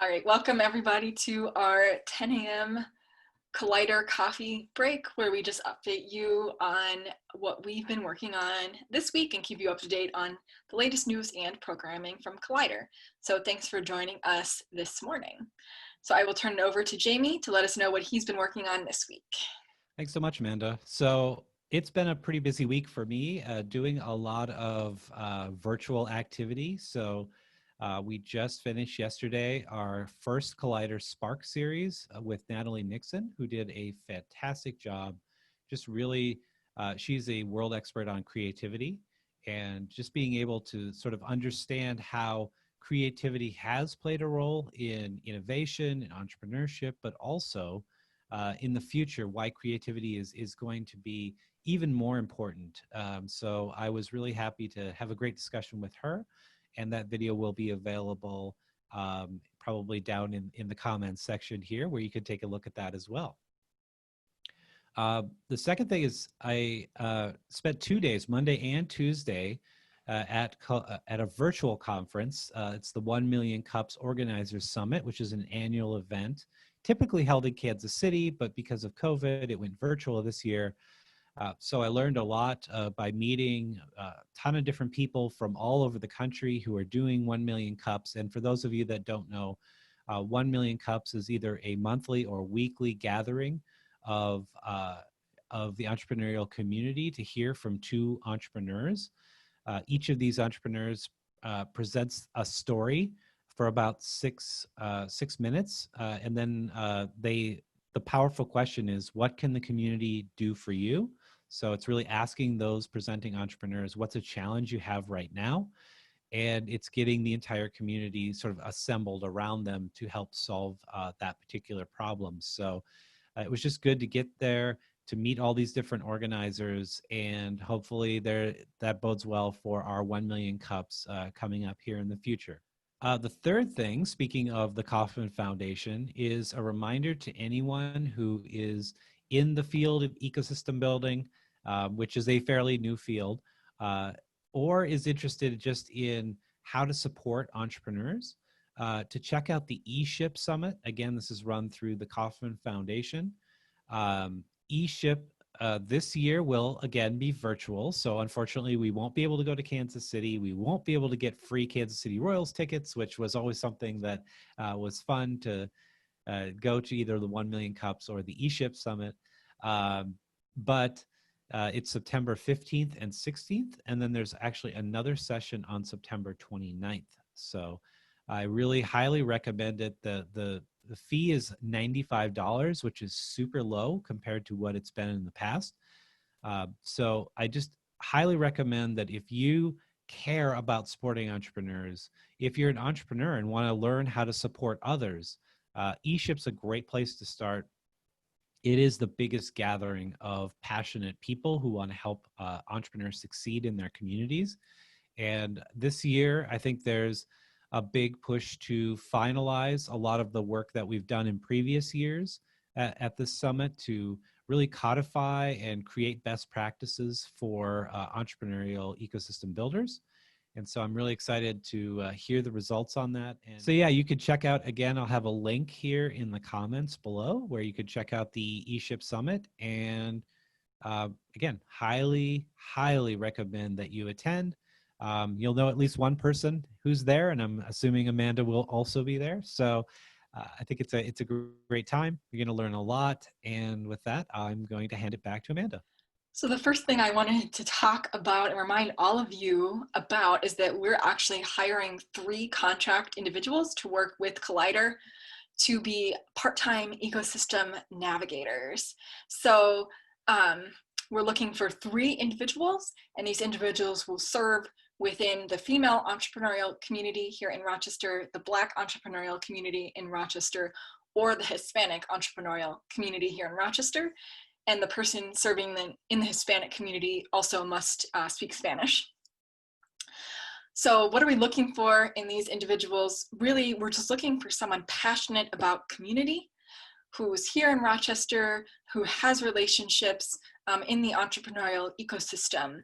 All right, welcome everybody to our 10 a.m. Collider coffee break, where we just update you on what we've been working on this week and keep you up to date on the latest news and programming from Collider. So thanks for joining us this morning. So I will turn it over to Jamie to let us know what he's been working on this week. Thanks so much, Amanda. So it's been a pretty busy week for me, doing a lot of virtual activity. So we just finished yesterday our first Collider Spark series with Natalie Nixon, who did a fantastic job. Just really, she's a world expert on creativity, and just being able to sort of understand how creativity has played a role in innovation and entrepreneurship, but also in the future, why creativity is going to be even more important. So I was really happy to have a great discussion with her, and that video will be available probably down in the comments section here, where you can take a look at that as well. The second thing is I spent 2 days, Monday and Tuesday, at a virtual conference. It's the 1 Million Cups Organizers Summit, which is an annual event typically held in Kansas City, but because of COVID, it went virtual this year. So I learned a lot by meeting a ton of different people from all over the country who are doing 1 Million Cups. And for those of you that don't know, 1 Million Cups is either a monthly or weekly gathering of the entrepreneurial community to hear from 2 entrepreneurs. Each of these entrepreneurs presents a story for about six minutes, and then the powerful question is, what can the community do for you? So it's really asking those presenting entrepreneurs, what's a challenge you have right now? And it's getting the entire community sort of assembled around them to help solve that particular problem. So it was just good to get there, to meet all these different organizers, and hopefully that bodes well for our 1 Million Cups coming up here in the future. The third thing, speaking of the Kauffman Foundation, is a reminder to anyone who is in the field of ecosystem building, which is a fairly new field, or is interested just in how to support entrepreneurs, to check out the Eship Summit. Again, this is run through the Kauffman Foundation. Eship this year will again be virtual. So unfortunately, we won't be able to go to Kansas City. We won't be able to get free Kansas City Royals tickets, which was always something that was fun to go to, either the 1 Million Cups or the Eship Summit. But it's September 15th and 16th. And then there's actually another session on September 29th. So I really highly recommend it. The fee is $95, which is super low compared to what it's been in the past. So I just highly recommend that if you care about supporting entrepreneurs, if you're an entrepreneur and want to learn how to support others, eShip's a great place to start. It is the biggest gathering of passionate people who want to help entrepreneurs succeed in their communities. And this year, I think there's a big push to finalize a lot of the work that we've done in previous years at this summit, to really codify and create best practices for entrepreneurial ecosystem builders. And so I'm really excited to hear the results on that. And so yeah, you could check out, again, I'll have a link here in the comments below where you could check out the eShip Summit. And again, highly, highly recommend that you attend. You'll know at least one person who's there, and I'm assuming Amanda will also be there. So I think it's a great time. You're going to learn a lot. And with that, I'm going to hand it back to Amanda. So the first thing I wanted to talk about and remind all of you about is that we're actually hiring 3 contract individuals to work with Collider to be part-time ecosystem navigators. So we're looking for 3 individuals, and these individuals will serve within the female entrepreneurial community here in Rochester, the Black entrepreneurial community in Rochester, or the Hispanic entrepreneurial community here in Rochester. And the person serving in the Hispanic community also must speak Spanish. So what are we looking for in these individuals? Really, we're just looking for someone passionate about community, who's here in Rochester, who has relationships in the entrepreneurial ecosystem.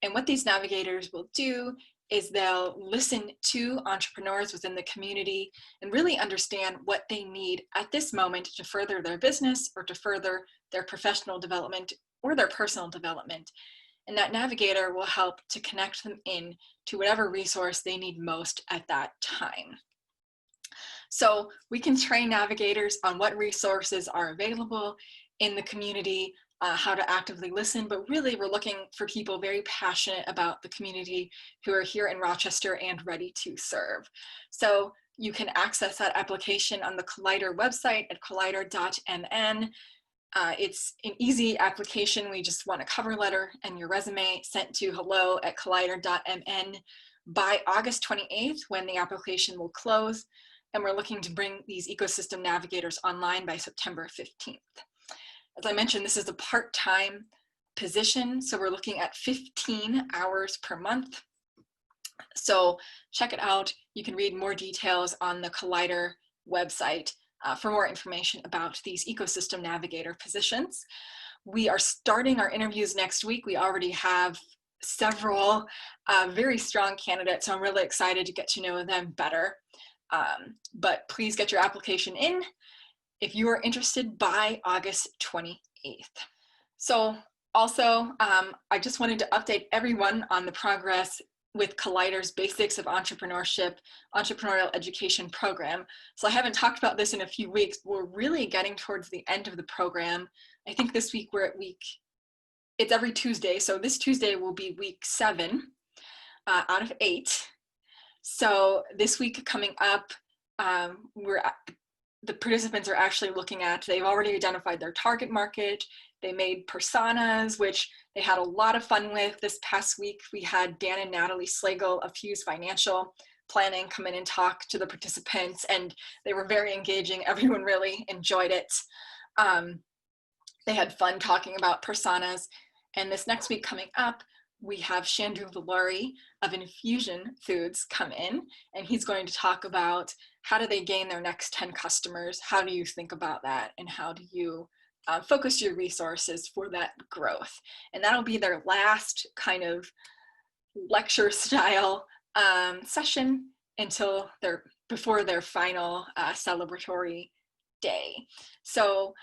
And what these navigators will do is they'll listen to entrepreneurs within the community and really understand what they need at this moment to further their business or to further their professional development or their personal development. And that navigator will help to connect them in to whatever resource they need most at that time. So we can train navigators on what resources are available in the community, how to actively listen, but really we're looking for people very passionate about the community who are here in Rochester and ready to serve. So you can access that application on the Collider website at collider.mn. It's an easy application. We just want a cover letter and your resume sent to hello@collider.mn by August 28th, when the application will close. And we're looking to bring these ecosystem navigators online by September 15th. As I mentioned, this is a part-time position, so we're looking at 15 hours per month. So check it out. You can read more details on the Collider website for more information about these ecosystem navigator positions. We are starting our interviews next week. We already have several very strong candidates, so I'm really excited to get to know them better. But please get your application in if you are interested by August 28th. So also, I just wanted to update everyone on the progress with Collider's Basics of Entrepreneurship Entrepreneurial Education Program. So I haven't talked about this in a few weeks, but we're really getting towards the end of the program. I think this week we're at it's every Tuesday. So this Tuesday will be week 7 out of 8. So this week coming up, the participants are actually looking at, they've already identified their target market. They made personas, which they had a lot of fun with. This past week, we had Dan and Natalie Slagle of Hughes Financial Planning come in and talk to the participants, and they were very engaging. Everyone really enjoyed it. They had fun talking about personas. And this next week coming up, we have Shandhu Valuri of Infusion Foods come in, and he's going to talk about how do they gain their next 10 customers? How do you think about that? And how do you focus your resources for that growth? And that'll be their last kind of lecture style session until before their final celebratory day. So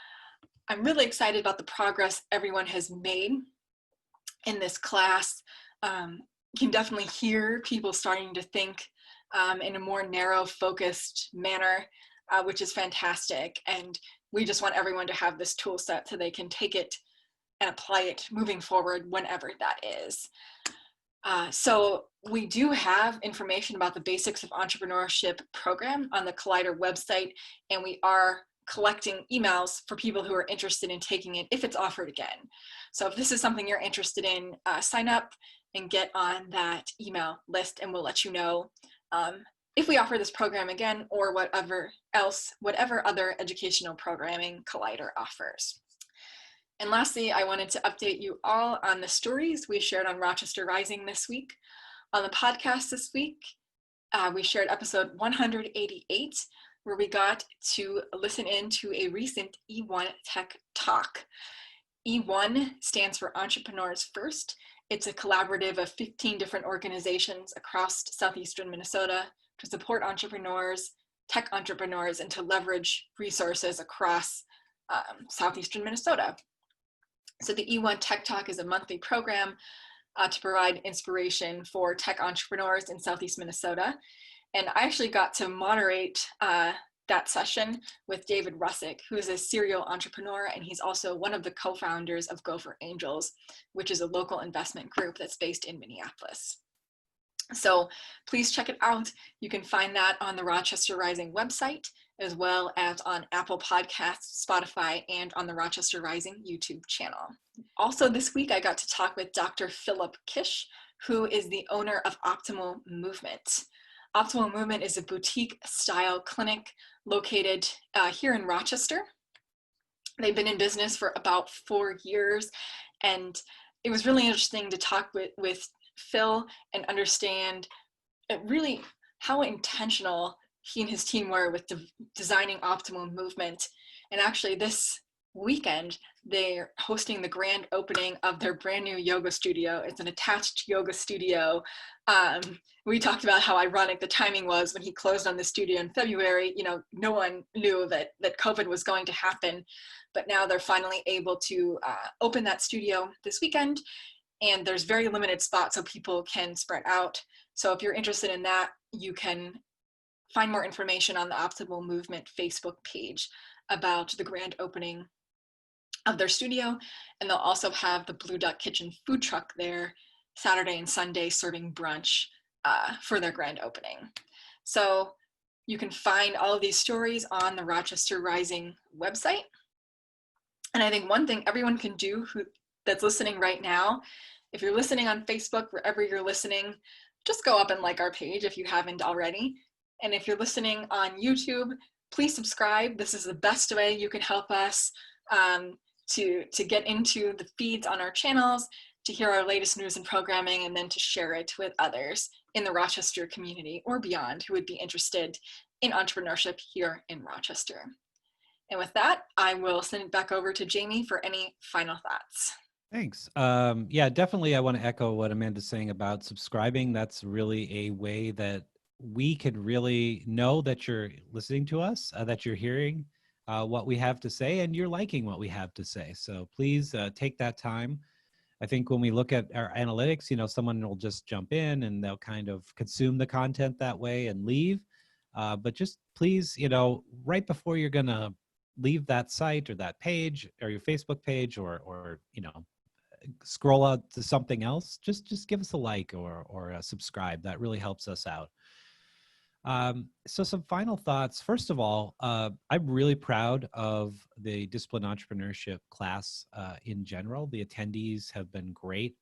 I'm really excited about the progress everyone has made in this class. You can definitely hear people starting to think in a more narrow focused manner, which is fantastic. And we just want everyone to have this tool set so they can take it and apply it moving forward whenever that is. So we do have information about the Basics of Entrepreneurship program on the Collider website, and we are collecting emails for people who are interested in taking it if it's offered again. So if this is something you're interested in, sign up and get on that email list, and we'll let you know if we offer this program again or whatever other educational programming Collider offers. And lastly, I wanted to update you all on the stories we shared on Rochester Rising this week. On the podcast this week, we shared episode 188, where we got to listen in to a recent E1 Tech Talk. E1 stands for Entrepreneurs First. It's a collaborative of 15 different organizations across southeastern Minnesota to support entrepreneurs, tech entrepreneurs, and to leverage resources across southeastern Minnesota. So the E1 Tech Talk is a monthly program to provide inspiration for tech entrepreneurs in southeast Minnesota. And I actually got to moderate that session with David Russick, who is a serial entrepreneur, and he's also one of the co-founders of Gopher Angels, which is a local investment group that's based in Minneapolis. So please check it out. You can find that on the Rochester Rising website, as well as on Apple Podcasts, Spotify, and on the Rochester Rising YouTube channel. Also this week, I got to talk with Dr. Philip Kish, who is the owner of Optimal Movement. Optimal Movement is a boutique style clinic located here in Rochester. They've been in business for about 4 years, and it was really interesting to talk with Phil and understand really how intentional he and his team were with designing Optimal Movement. And actually this weekend, they're hosting the grand opening of their brand new yoga studio. It's an attached yoga studio. Um, we talked about how ironic the timing was when he closed on the studio in February. You know, no one knew that COVID was going to happen, but now they're finally able to open that studio this weekend, and there's very limited spots so people can spread out. So if you're interested in that, you can find more information on the Optimal Movement Facebook page about the grand opening of their studio. And they'll also have the Blue Duck Kitchen food truck there Saturday and Sunday serving brunch for their grand opening. So you can find all of these stories on the Rochester Rising website. And I think one thing everyone can do that's listening right now, if you're listening on Facebook, wherever you're listening, just go up and like our page if you haven't already. And if you're listening on YouTube, please subscribe. This is the best way you can help us to get into the feeds on our channels, to hear our latest news and programming, and then to share it with others in the Rochester community or beyond who would be interested in entrepreneurship here in Rochester. And with that, I will send it back over to Jamie for any final thoughts. Thanks. Yeah, definitely. I want to echo what Amanda's saying about subscribing. That's really a way that we could really know that you're listening to us, that you're hearing what we have to say, and you're liking what we have to say. So please take that time. I think when we look at our analytics, you know, someone will just jump in and they'll kind of consume the content that way and leave. But just please, you know, right before you're going to leave that site or that page or your Facebook page or you know, scroll out to something else, just give us a like or a subscribe. That really helps us out. So some final thoughts. First of all, I'm really proud of the Discipline Entrepreneurship class in general. The attendees have been great.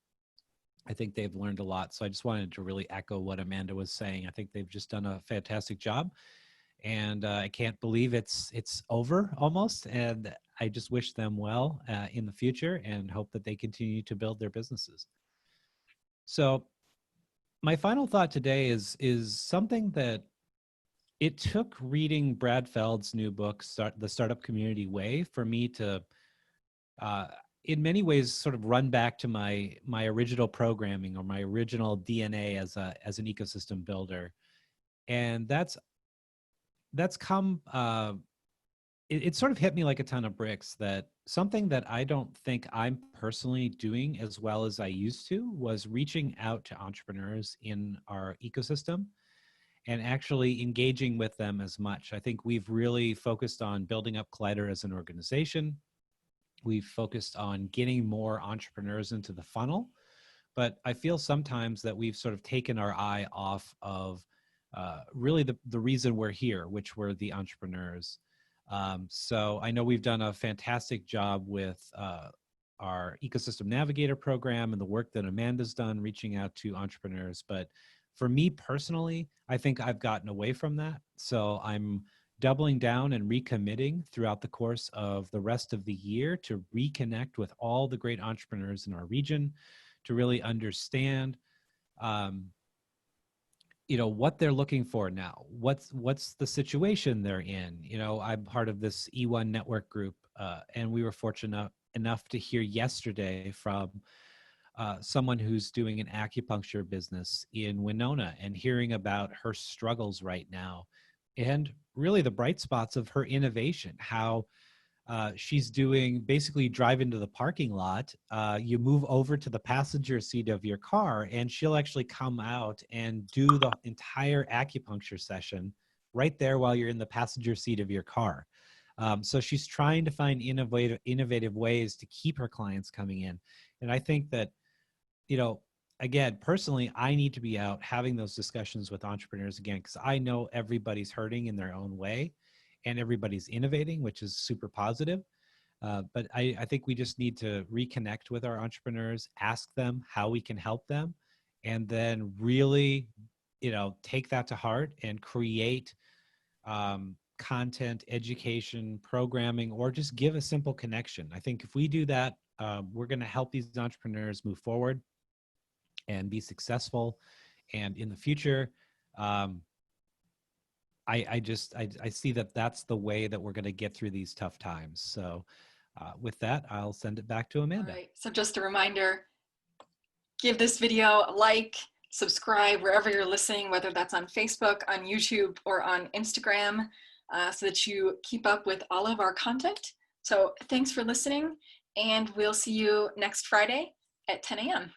I think they've learned a lot. So I just wanted to really echo what Amanda was saying. I think they've just done a fantastic job. And I can't believe it's over almost. And I just wish them well in the future and hope that they continue to build their businesses. So my final thought today is something that it took reading Brad Feld's new book, The Startup Community Way, for me to, in many ways, sort of run back to my original programming or my original DNA as an ecosystem builder, and that's come. It sort of hit me like a ton of bricks that something that I don't think I'm personally doing as well as I used to was reaching out to entrepreneurs in our ecosystem and actually engaging with them as much. I think we've really focused on building up Collider as an organization. We've focused on getting more entrepreneurs into the funnel, but I feel sometimes that we've sort of taken our eye off of really the reason we're here, which were the entrepreneurs. So I know we've done a fantastic job with our Ecosystem Navigator program and the work that Amanda's done reaching out to entrepreneurs, but for me personally, I think I've gotten away from that. So I'm doubling down and recommitting throughout the course of the rest of the year to reconnect with all the great entrepreneurs in our region, to really understand, you know, what they're looking for now. What's the situation they're in? You know, I'm part of this E1 network group, and we were fortunate enough to hear yesterday from someone who's doing an acupuncture business in Winona and hearing about her struggles right now and really the bright spots of her innovation, how she's doing basically drive into the parking lot, you move over to the passenger seat of your car and she'll actually come out and do the entire acupuncture session right there while you're in the passenger seat of your car. So she's trying to find innovative ways to keep her clients coming in. And I think that, you know, again, personally, I need to be out having those discussions with entrepreneurs again, because I know everybody's hurting in their own way and everybody's innovating, which is super positive. But I think we just need to reconnect with our entrepreneurs, ask them how we can help them, and then really, you know, take that to heart and create content, education, programming, or just give a simple connection. I think if we do that, we're going to help these entrepreneurs move forward and be successful. And in the future, I see that that's the way that we're going to get through these tough times. So With that, I'll send it back to All Amanda. right. So just a reminder, give this video a like, subscribe wherever you're listening, whether that's on Facebook, on YouTube, or on Instagram, so that you keep up with all of our content. So thanks for listening, and we'll see you next Friday at 10 a.m.